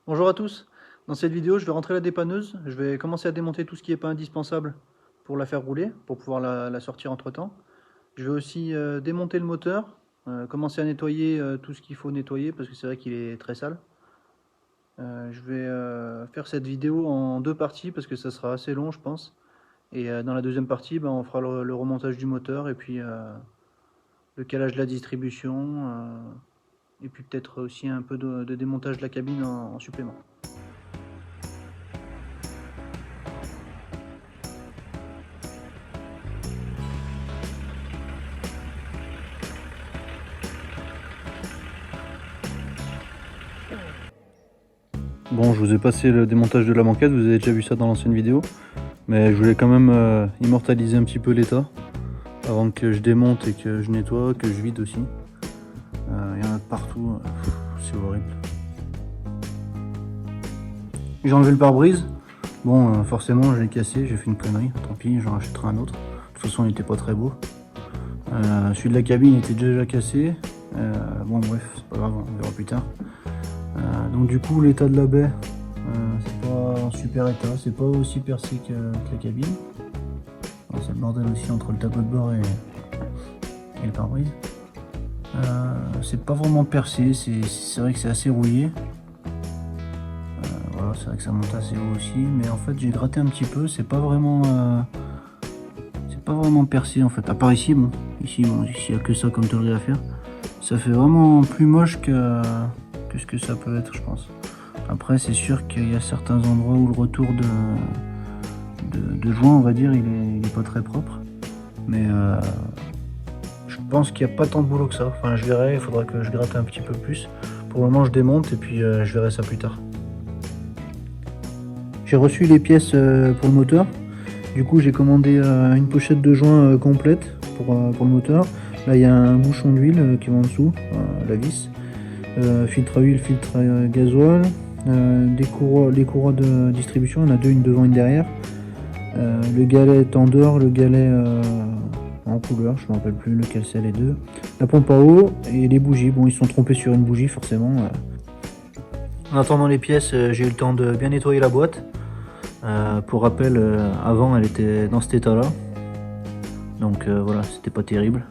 Bonjour à tous. Dans cette vidéo, je vais rentrer la dépanneuse. Je vais commencer à démonter tout ce qui n'est pas indispensable pour la faire rouler, pour pouvoir la sortir entre temps. Je vais aussi démonter le moteur, commencer à nettoyer tout ce qu'il faut nettoyer parce que c'est vrai qu'il est très sale. Je vais faire cette vidéo en deux parties parce que ça sera assez long, je pense. Et dans la deuxième partie, on fera le remontage du moteur et puis le calage de la distribution. Et puis peut-être aussi un peu de démontage de la cabine en supplément. Bon, je vous ai passé le démontage de la banquette, vous avez déjà vu ça dans l'ancienne vidéo. Mais je voulais quand même immortaliser un petit peu l'état avant que je démonte et que je nettoie, que je vide aussi. Il y en a de partout, c'est horrible. J'ai enlevé le pare-brise. Bon, forcément, je l'ai cassé, j'ai fait une connerie. Tant pis, j'en rachèterai un autre. De toute façon, il n'était pas très beau. Celui de la cabine était déjà cassé. Bon, bref, c'est pas grave, on verra plus tard. Donc du coup, l'état de la baie, c'est pas en super état, c'est pas aussi percé que la cabine. C'est le bordel aussi entre le tableau de bord et le pare-brise. C'est pas vraiment percé, c'est vrai que c'est assez rouillé. Voilà, c'est vrai que ça monte assez haut aussi, mais en fait j'ai gratté un petit peu, c'est pas vraiment percé en fait. À part ici, bon, ici il n'y a que ça comme tôlerie à faire. Ça fait vraiment plus moche que ce que ça peut être, je pense. Après, c'est sûr qu'il y a certains endroits où le retour de joint, on va dire, il est pas très propre. Mais je pense qu'il n'y a pas tant de boulot que ça. Enfin, je verrai, il faudra que je gratte un petit peu plus. Pour le moment, je démonte et puis je verrai ça plus tard. J'ai reçu les pièces pour le moteur. Du coup, j'ai commandé une pochette de joint complète pour le moteur. Là, il y a un bouchon d'huile qui va en dessous, la vis. Filtre à huile, filtre à gasoil. Les courroies de distribution, il y en a deux, une devant, une derrière. Le galet tendeur, le galet en couleur, je ne me rappelle plus lequel c'est les deux. La pompe à eau et les bougies. Bon, ils se sont trompés sur une bougie forcément. En attendant les pièces, j'ai eu le temps de bien nettoyer la boîte. Pour rappel, avant elle était dans cet état là. Donc voilà, c'était pas terrible.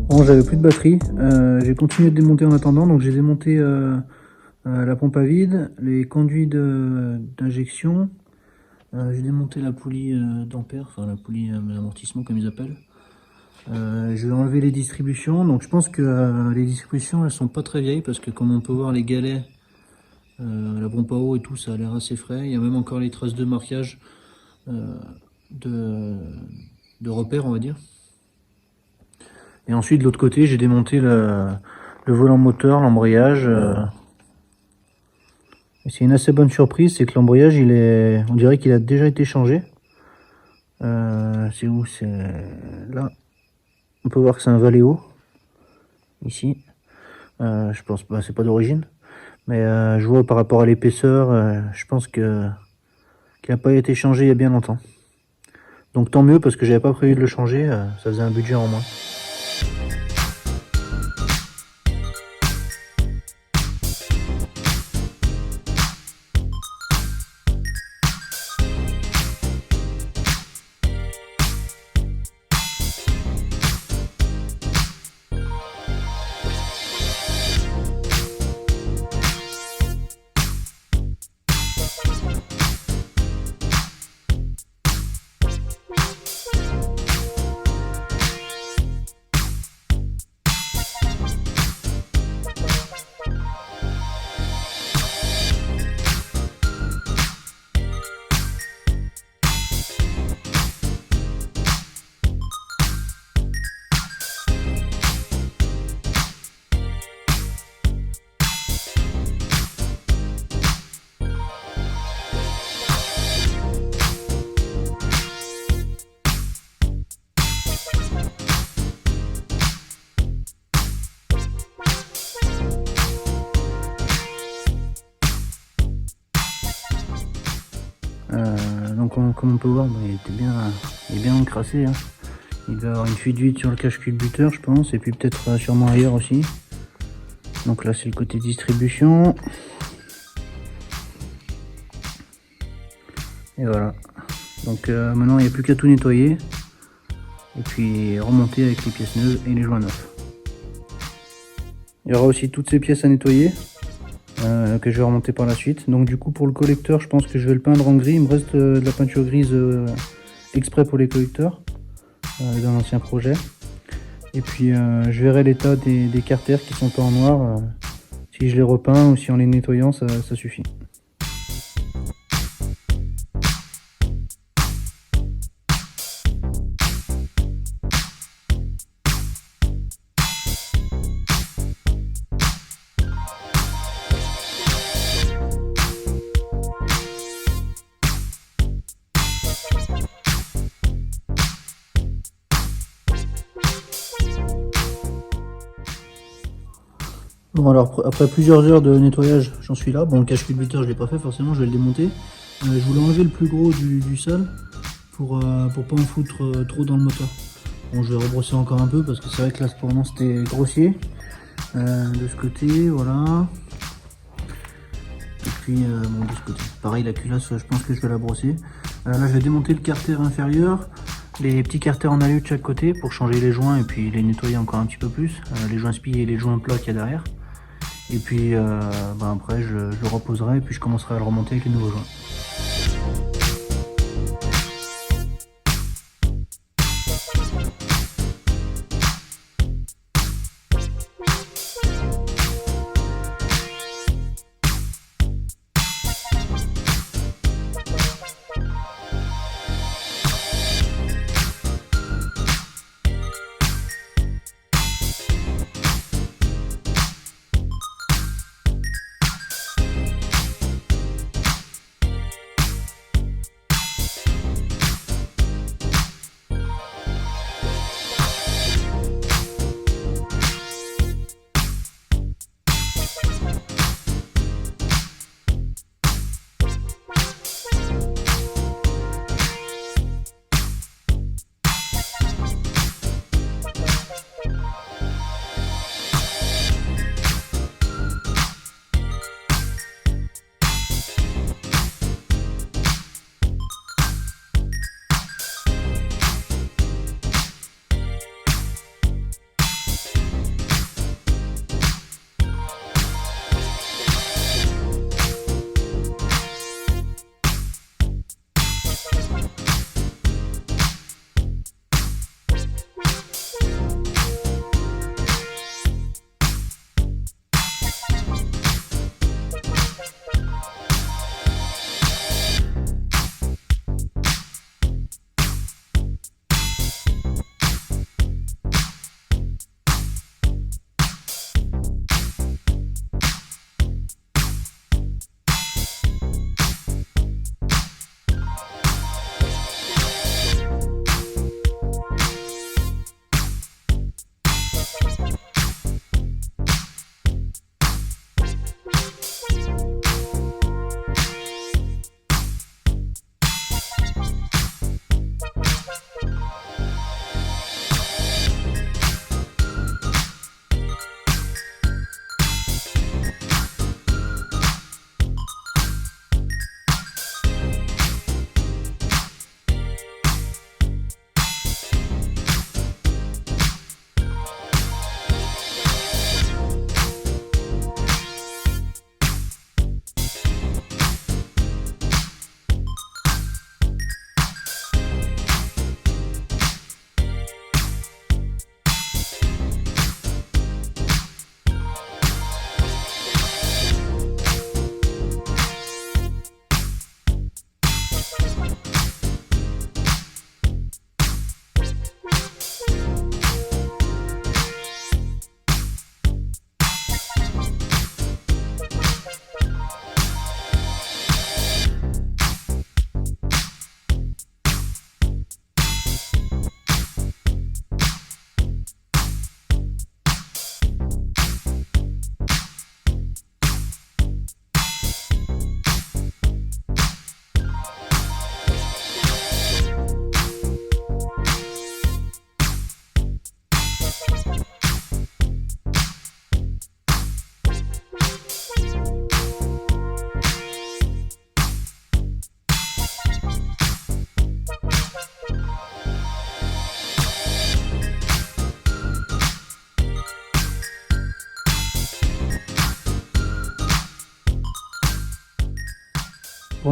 Bon, j'avais plus de batterie. J'ai continué de démonter en attendant. Donc j'ai démonté la pompe à vide, les conduits d'injection. J'ai démonté la poulie d'ampère, enfin la poulie d'amortissement comme ils appellent. Je vais enlever les distributions. Donc je pense que les distributions elles sont pas très vieilles parce que comme on peut voir les galets, la pompe à eau et tout, ça a l'air assez frais. Il y a même encore les traces de marquage de, de repère, on va dire. Et ensuite de l'autre côté j'ai démonté le volant moteur, l'embrayage. C'est une assez bonne surprise, c'est que l'embrayage on dirait qu'il a déjà été changé. C'est où? C'est là. On peut voir que c'est un Valeo ici. Je pense pas, c'est pas d'origine, mais je vois par rapport à l'épaisseur, je pense que qu'il n'a pas été changé il y a bien longtemps. Donc tant mieux parce que j'avais pas prévu de le changer, ça faisait un budget en moins. Donc comme on peut voir, il est bien encrassé. Hein. Il doit avoir une fuite d'huile sur le cache-culbuteur, je pense, et puis peut-être sûrement ailleurs aussi. Donc là c'est le côté distribution. Et voilà. Donc maintenant il n'y a plus qu'à tout nettoyer. Et puis remonter avec les pièces neuves et les joints neufs. Il y aura aussi toutes ces pièces à nettoyer. Que je vais remonter par la suite. Donc du coup pour le collecteur je pense que je vais le peindre en gris. Il me reste de la peinture grise exprès pour les collecteurs dans l'ancien projet. Et puis je verrai l'état des carters qui sont pas en noir, si je les repeins ou si en les nettoyant ça suffit. Bon alors après plusieurs heures de nettoyage j'en suis là. Bon le cache-culbuteur je l'ai pas fait forcément, je vais le démonter. Je voulais enlever le plus gros du sale pour pas en foutre trop dans le moteur. Bon je vais rebrosser encore un peu parce que c'est vrai que là pour le moment c'était grossier. De ce côté voilà. Et puis bon de ce côté. Pareil la culasse je pense que je vais la brosser. Là je vais démonter le carter inférieur. Les petits carters en alu de chaque côté pour changer les joints et puis les nettoyer encore un petit peu plus. Les joints spi et les joints plats qu'il y a derrière. Et puis après je le reposerai et puis je commencerai à le remonter avec les nouveaux joints.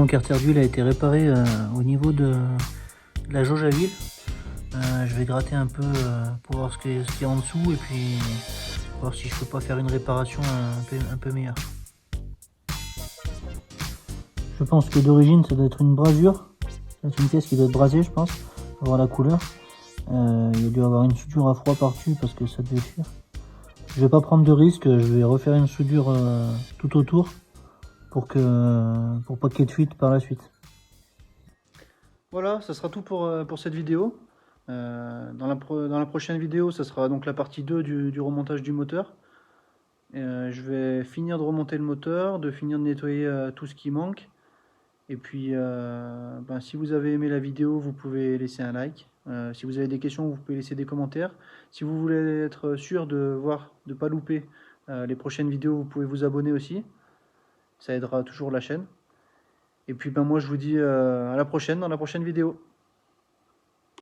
mon carter d'huile a été réparé au niveau de la jauge à huile. Je vais gratter un peu pour voir ce qu'il y a en dessous et puis voir si je peux pas faire une réparation un peu meilleure. Je pense que d'origine ça doit être une brasure. C'est une pièce qui doit être brasée, je pense, pour voir la couleur. Il y a dû avoir une soudure à froid par-dessus parce que ça devait fuir. Je vais pas prendre de risque, je vais refaire une soudure tout autour pour pas qu'il y ait de fuite par la suite. Voilà, ça sera tout pour cette vidéo. Dans la prochaine vidéo, ça sera donc la partie 2 du remontage du moteur. Je vais finir de remonter le moteur, de finir de nettoyer tout ce qui manque. Et puis, si vous avez aimé la vidéo, vous pouvez laisser un like. Si vous avez des questions, vous pouvez laisser des commentaires. Si vous voulez être sûr de ne pas louper les prochaines vidéos, vous pouvez vous abonner aussi. Ça aidera toujours la chaîne. Et puis moi je vous dis à la prochaine dans la prochaine vidéo.